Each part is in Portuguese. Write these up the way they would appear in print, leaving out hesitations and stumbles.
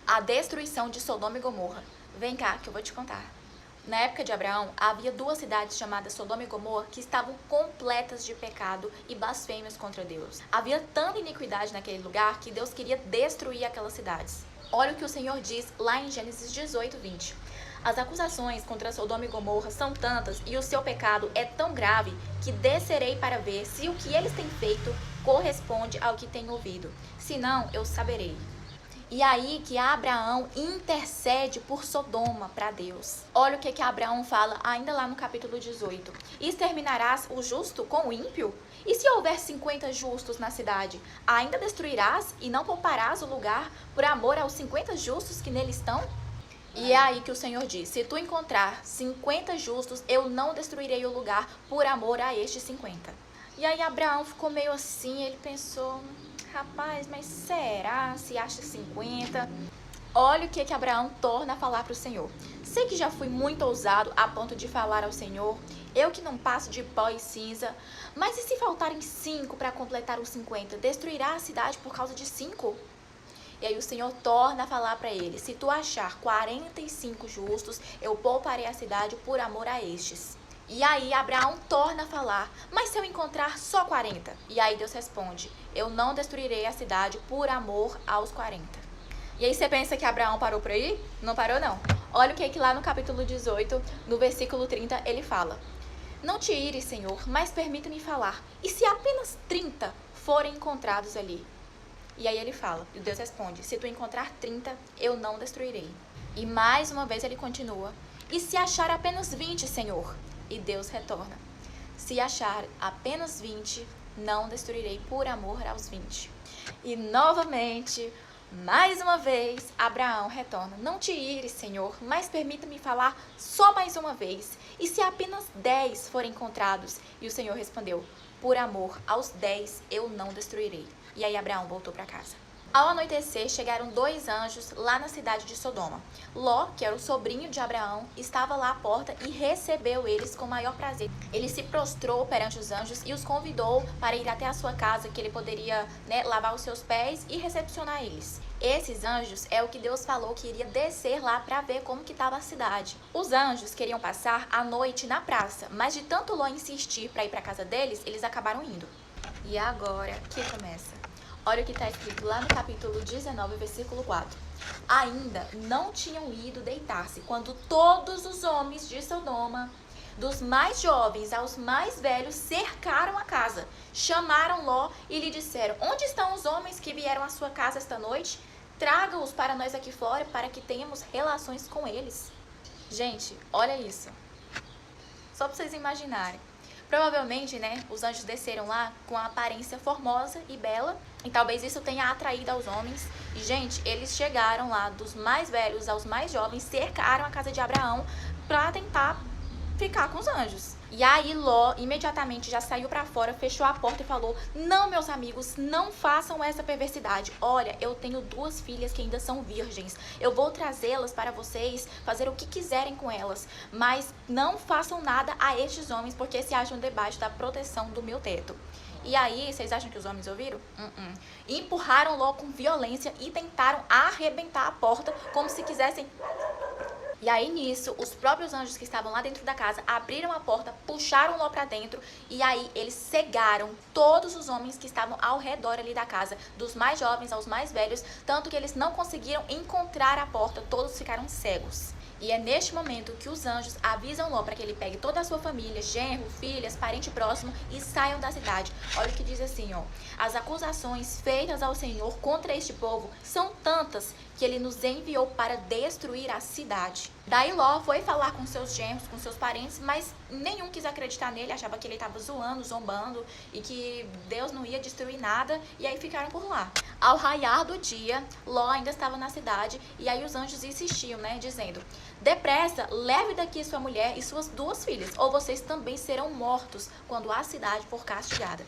A destruição de Sodoma e Gomorra. Vem cá que eu vou te contar. Na época de Abraão, havia duas cidades chamadas Sodoma e Gomorra que estavam completas de pecado e blasfêmias contra Deus. Havia tanta iniquidade naquele lugar que Deus queria destruir aquelas cidades. Olha o que o Senhor diz lá em Gênesis 18, 20. As acusações contra Sodoma e Gomorra são tantas e o seu pecado é tão grave que descerei para ver se o que eles têm feito corresponde ao que tenho ouvido. Se não, eu saberei. E aí que Abraão intercede por Sodoma para Deus. Olha o que Abraão fala ainda lá no capítulo 18. Exterminarás o justo com o ímpio? E se houver 50 justos na cidade, ainda destruirás e não pouparás o lugar por amor aos 50 justos que nele estão? E é aí que o Senhor diz, se tu encontrar 50 justos, eu não destruirei o lugar por amor a estes 50. E aí Abraão ficou meio assim, ele pensou, rapaz, mas será se acha 50? Olha o que Abraão torna a falar para o Senhor. Sei que já fui muito ousado a ponto de falar ao Senhor, eu que não passo de pó e cinza, mas e se faltarem 5 para completar os 50? Destruirá a cidade por causa de 5? E aí o Senhor torna a falar para ele, se tu achar 45 justos, eu pouparei a cidade por amor a estes. E aí Abraão torna a falar, mas se eu encontrar só 40? E aí Deus responde, eu não destruirei a cidade por amor aos 40. E aí você pensa que Abraão parou por aí? Não parou não. Olha o que lá no capítulo 18, no versículo 30, ele fala. Não te ires, Senhor, mas permita-me falar. E se apenas 30 forem encontrados ali? E aí ele fala, e Deus responde, se tu encontrar 30, eu não destruirei. E mais uma vez ele continua, e se achar apenas 20, Senhor? E Deus retorna, se achar apenas 20, não destruirei por amor aos 20. E novamente, mais uma vez, Abraão retorna, não te ires, Senhor, mas permita-me falar só mais uma vez. E se apenas 10 forem encontrados? E o Senhor respondeu, por amor aos 10 eu não destruirei. E aí Abraão voltou para casa. Ao anoitecer, chegaram 2 anjos lá na cidade de Sodoma. Ló, que era o sobrinho de Abraão, estava lá à porta e recebeu eles com maior prazer. Ele se prostrou perante os anjos e os convidou para ir até a sua casa, que ele poderia, lavar os seus pés e recepcionar eles. Esses anjos é o que Deus falou que iria descer lá para ver como que estava a cidade. Os anjos queriam passar a noite na praça, mas de tanto Ló insistir para ir para a casa deles, eles acabaram indo. E agora que começa. Olha o que está escrito lá no capítulo 19, versículo 4. Ainda não tinham ido deitar-se, quando todos os homens de Sodoma, dos mais jovens aos mais velhos, cercaram a casa. Chamaram Ló e lhe disseram, onde estão os homens que vieram à sua casa esta noite? Traga-os para nós aqui fora, para que tenhamos relações com eles. Gente, olha isso. Só para vocês imaginarem. Provavelmente, os anjos desceram lá com a aparência formosa e bela, e talvez isso tenha atraído aos homens. E, gente, eles chegaram lá, dos mais velhos aos mais jovens, cercaram a casa de Abraão para tentar ficar com os anjos. E aí Ló imediatamente já saiu para fora, fechou a porta e falou, não, meus amigos, não façam essa perversidade. Olha, eu tenho 2 filhas que ainda são virgens. Eu vou trazê-las para vocês, fazer o que quiserem com elas. Mas não façam nada a estes homens, porque se acham debaixo da proteção do meu teto. E aí, vocês acham que os homens ouviram? Empurraram Ló com violência e tentaram arrebentar a porta, como se quisessem... E aí nisso, os próprios anjos que estavam lá dentro da casa abriram a porta, puxaram Ló para dentro e aí eles cegaram todos os homens que estavam ao redor ali da casa, dos mais jovens aos mais velhos, tanto que eles não conseguiram encontrar a porta, todos ficaram cegos. E é neste momento que os anjos avisam Ló para que ele pegue toda a sua família, genro, filhas, parente próximo e saiam da cidade. Olha o que diz assim, as acusações feitas ao Senhor contra este povo são tantas que ele nos enviou para destruir a cidade. Daí Ló foi falar com seus genros, com seus parentes, mas nenhum quis acreditar nele, achava que ele estava zoando, zombando e que Deus não ia destruir nada, e aí ficaram por lá. Ao raiar do dia, Ló ainda estava na cidade e aí os anjos insistiam, dizendo, depressa, leve daqui sua mulher e suas 2 filhas, ou vocês também serão mortos quando a cidade for castigada.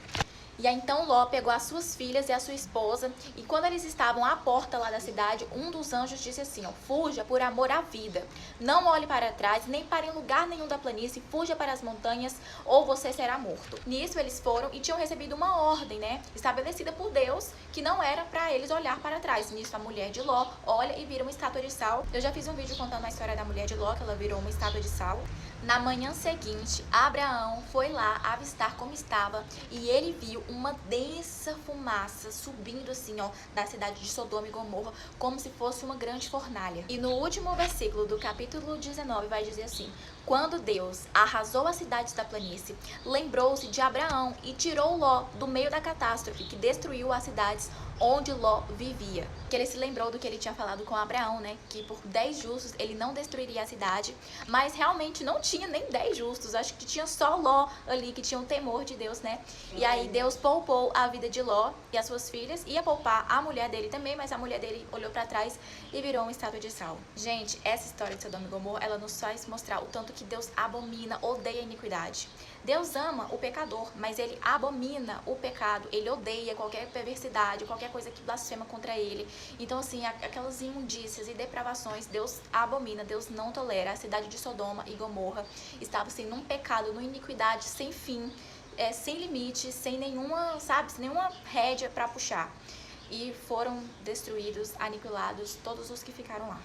E aí então Ló pegou as suas filhas e a sua esposa, e quando eles estavam à porta lá da cidade, um dos anjos disse assim, ó, fuja por amor à vida, não olhe para trás, nem para em lugar nenhum da planície, fuja para as montanhas, ou você será morto. Nisso eles foram e tinham recebido uma ordem, né, estabelecida por Deus, que não era para eles olhar para trás. Nisso a mulher de Ló olha e vira uma estátua de sal. Eu já fiz um vídeo contando a história da mulher de Ló, que ela virou uma estátua de sal. Na manhã seguinte, Abraão foi lá avistar como estava e ele viu uma densa fumaça subindo assim, ó, da cidade de Sodoma e Gomorra, como se fosse uma grande fornalha. E no último versículo do capítulo 19 vai dizer assim: quando Deus arrasou as cidades da planície, lembrou-se de Abraão e tirou Ló do meio da catástrofe que destruiu as cidades onde Ló vivia. Que ele se lembrou do que ele tinha falado com Abraão, né? Que por 10 justos ele não destruiria a cidade, mas realmente não tinha nem 10 justos, acho que tinha só Ló ali, que tinha um temor de Deus, né? E aí Deus poupou a vida de Ló e as suas filhas, ia poupar a mulher dele também, mas a mulher dele olhou pra trás e virou uma estátua de sal. Gente, essa história de Sodoma e Gomorra, ela nos faz mostrar o tanto que Deus abomina, odeia a iniquidade. Deus ama o pecador, mas ele abomina o pecado, ele odeia qualquer perversidade, qualquer coisa que blasfema contra ele. Então, assim, aquelas imundícias e depravações, Deus abomina, Deus não tolera. A cidade de Sodoma e Gomorra estava, assim, num pecado, numa iniquidade sem fim, sem limite, sem nenhuma, sabe, sem nenhuma rédea para puxar. E foram destruídos, aniquilados todos os que ficaram lá.